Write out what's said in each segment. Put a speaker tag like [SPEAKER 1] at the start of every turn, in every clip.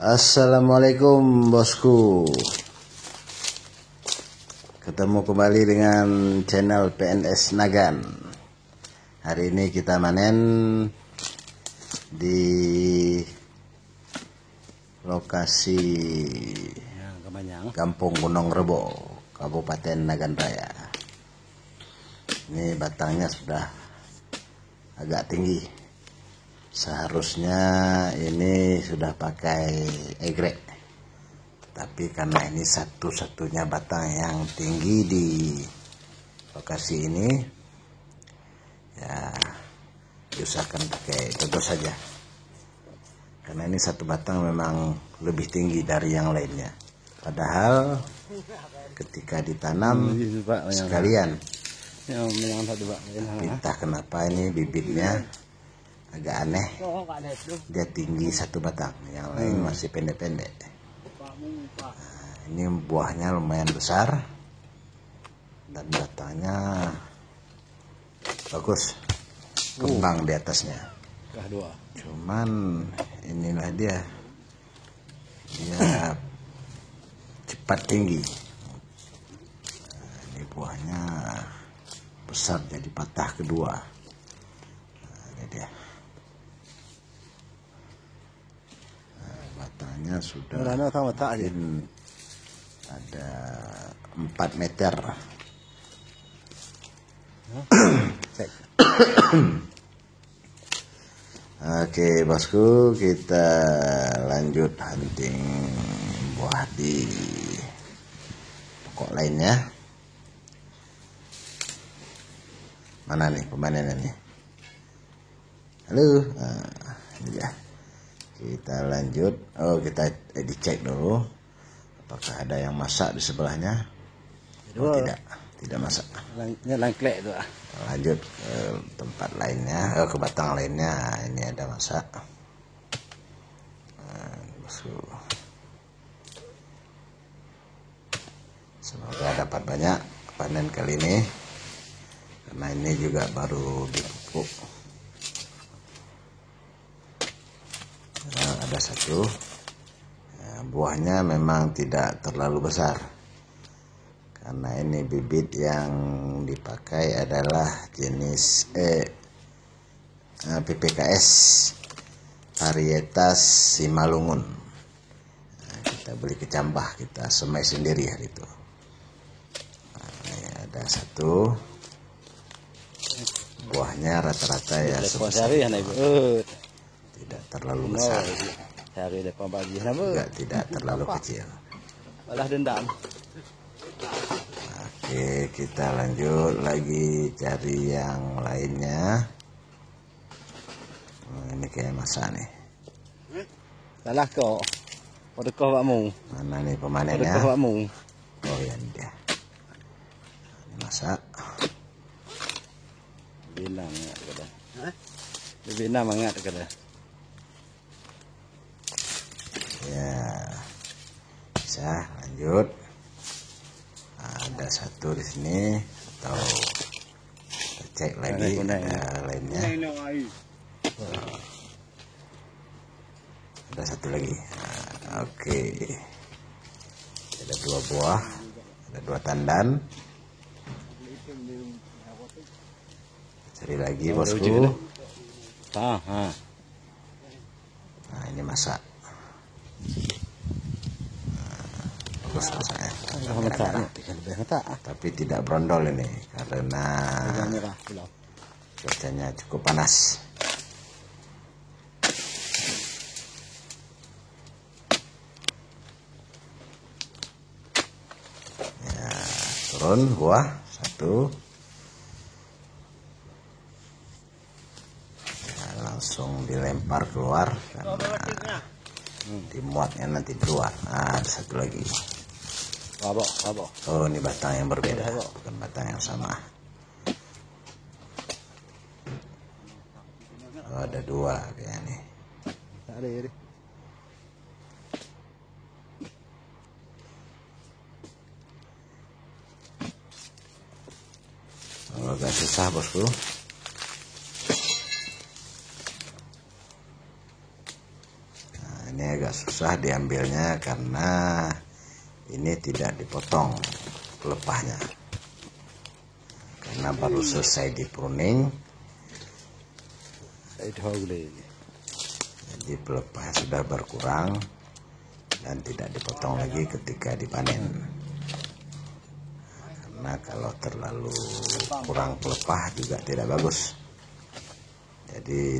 [SPEAKER 1] Assalamualaikum bosku. Ketemu kembali dengan channel PNS Nagan. Hari ini kita panen di lokasi Kampung Gunung Rebo, Kabupaten Nagan Raya. Ini batangnya sudah agak tinggi. Seharusnya ini sudah pakai egrek, tapi karena ini satu-satunya batang yang tinggi di lokasi ini, ya diusahakan pakai toto saja. Karena ini satu batang memang lebih tinggi dari yang lainnya. Padahal ketika ditanam sekalian, entah kenapa ini bibitnya agak aneh, dia tinggi satu batang, yang lain masih pendek-pendek. Nah, ini buahnya lumayan besar dan batangnya bagus, kembang di atasnya. Cuman inilah dia cepat tinggi. Nah, ini buahnya besar jadi patah kedua. Nah, ini dia. Batangnya sudah mungkin ada 4 meter. Oke bosku, kita lanjut hunting buah di pokok lainnya. Mana nih pemanennya nih? Halo, ini dia. Kita lanjut. Kita dicek dulu apakah ada yang masak di sebelahnya. Tidak masak. Lanjut ke tempat lainnya, ke batang lainnya. Ini ada masak. Semoga dapat banyak panen kali ini, karena ini juga baru dipupuk. Ada satu, buahnya memang tidak terlalu besar karena ini bibit yang dipakai adalah jenis PPKS varietas Simalungun. Kita beli ke Cambah, kita semai sendiri hari itu. Ini ada satu, buahnya rata-rata ya sebesar tidak terlalu besar, juga tidak terlalu kecil. Oke, kita lanjut lagi cari yang lainnya. Ini kayak masak nih.
[SPEAKER 2] Salah kok. Pada kau bakmu.
[SPEAKER 1] Mana nih pemanennya?
[SPEAKER 2] Pada kau bakmu.
[SPEAKER 1] Oh ya, ini dia. Ini masak.
[SPEAKER 2] Binang ya kada. Binang mangat kada.
[SPEAKER 1] Ya, bisa lanjut. Ada satu di sini, atau kita cek lagi ada lainnya. Ada satu lagi. Oke, ada 2 buah, ada 2 tandan. Cari lagi bosku. Nah, ini masak. Bagus masaknya. Tapi tidak brondol ini karena cuacanya cukup panas. Ya, turun buah satu. Ya, langsung dilempar keluar karena dimuatnya nanti keluar. Nah, ada satu lagi. Oh, ini batang yang berbeda, bukan batang yang sama. Oh, ada 2 kayak nih. Oh, agak susah bosku. Nah, ini Ini agak susah diambilnya karena ini tidak dipotong pelepahnya, karena baru selesai di pruning. Jadi pelepahnya sudah berkurang dan tidak dipotong lagi ketika dipanen. Karena kalau terlalu kurang pelepah juga tidak bagus. Jadi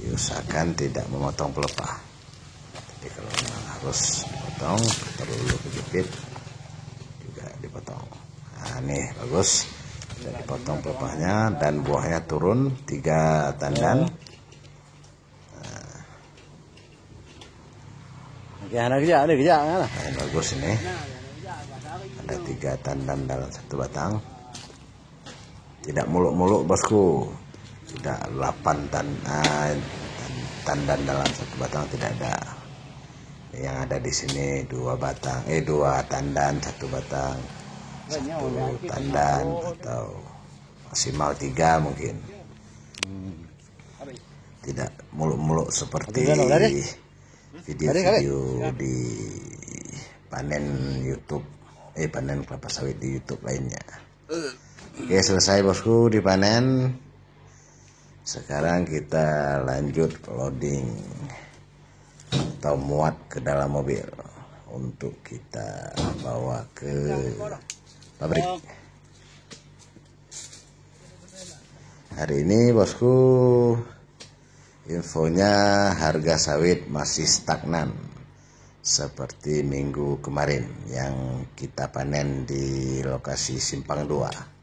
[SPEAKER 1] diusahakan tidak memotong pelepah. Tapi kalau memang harus dipotong, perlu kejepit juga dipotong. Nah, nih bagus, sudah dipotong pelepahnya dan buahnya turun 3 tandan. Nah, bagus ini, ada 3 tandan dalam 1 batang. Tidak muluk-muluk bosku, tidak 8 tandan dalam 1 batang, tidak ada. Yang ada di sini 2 tandan 1 batang, 1 tandan atau maksimal 3 mungkin. Tidak muluk-muluk seperti video-video di panen YouTube, panen kelapa sawit di YouTube lainnya. Oke, selesai bosku dipanen. Sekarang kita lanjut loading atau muat ke dalam mobil untuk kita bawa ke pabrik. Hari ini bosku, infonya harga sawit masih stagnan seperti minggu kemarin yang kita panen di lokasi Simpang 2.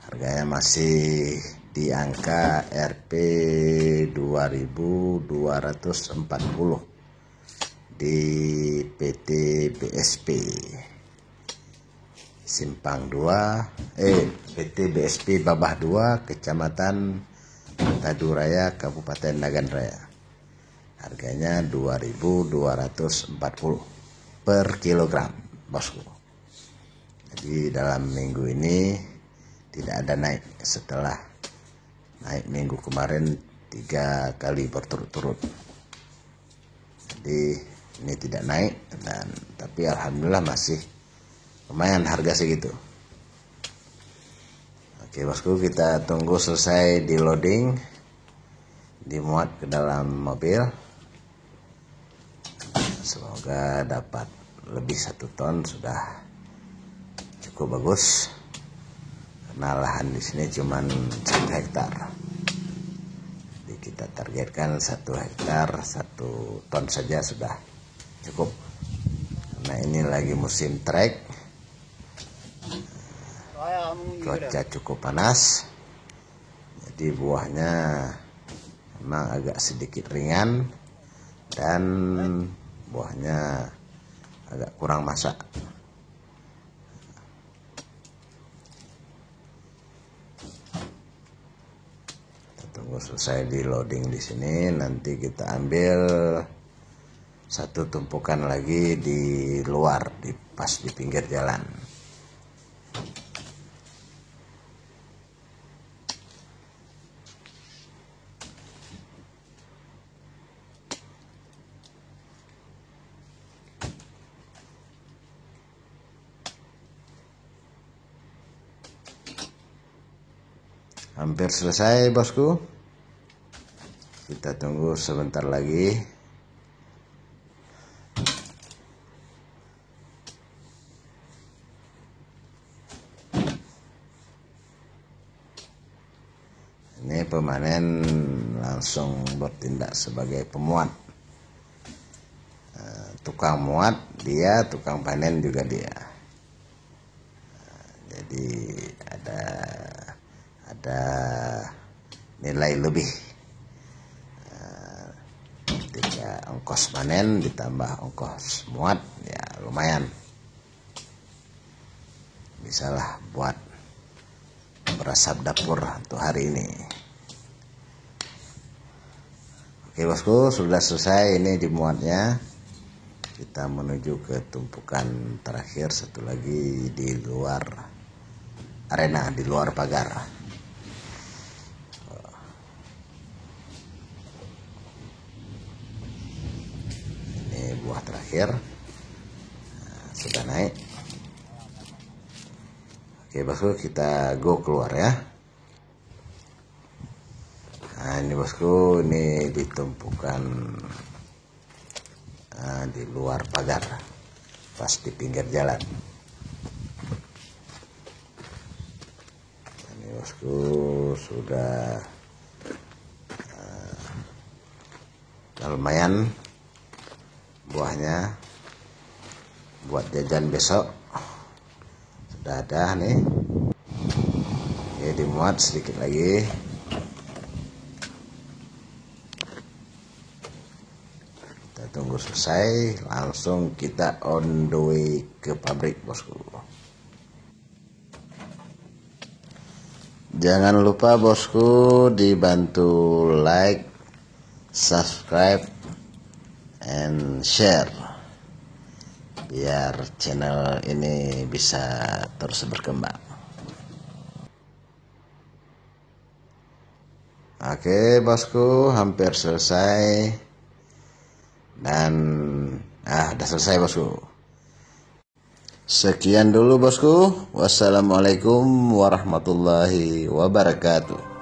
[SPEAKER 1] Harganya masih di angka Rp 2.240 di PT BSP Simpang 2, PT BSP Babah 2, Kecamatan Taduraya, Kabupaten Nagan Raya. Harganya 2.240 per kilogram bosku. Jadi dalam minggu ini tidak ada naik setelah naik minggu kemarin 3 kali berturut-turut. Jadi ini tidak naik, tapi alhamdulillah masih lumayan harga segitu. Oke bosku, kita tunggu selesai di loading, dimuat ke dalam mobil. Semoga dapat lebih 1 ton, sudah cukup bagus. Karena lahan di sini cuma 1 hektar. Jadi kita targetkan 1 hektar 1 ton saja sudah cukup. Karena ini lagi musim trek, cuaca cukup panas, jadi buahnya memang agak sedikit ringan dan buahnya agak kurang masak. Tunggu selesai di loading di sini, nanti kita ambil 1 tumpukan lagi di luar, pas di pinggir jalan. Hampir selesai bosku, kita tunggu sebentar lagi. Ini pemanen langsung bertindak sebagai pemuat, tukang muat dia, tukang panen juga dia. Jadi ada nilai lebih ketika ongkos panen ditambah ongkos muat, ya lumayan, bisalah buat berasap dapur untuk hari ini. Oke bosku, sudah selesai ini dimuatnya. Kita menuju ke tumpukan terakhir, 1 lagi di luar arena, di luar pagar. terakhir. Sudah naik. Oke bosku, kita go keluar ya. Nah ini bosku, ini ditumpukan di luar pagar, pas di pinggir jalan. Ini bosku sudah lumayan buahnya buat jajan besok. Sudah ada nih. Oke, dimuat sedikit lagi. Kita tunggu selesai, langsung kita on the way ke pabrik bosku. Jangan lupa bosku dibantu like, subscribe, and share biar channel ini bisa terus berkembang. Oke bosku, hampir selesai dan udah selesai bosku. Sekian dulu bosku. Wassalamualaikum warahmatullahi wabarakatuh.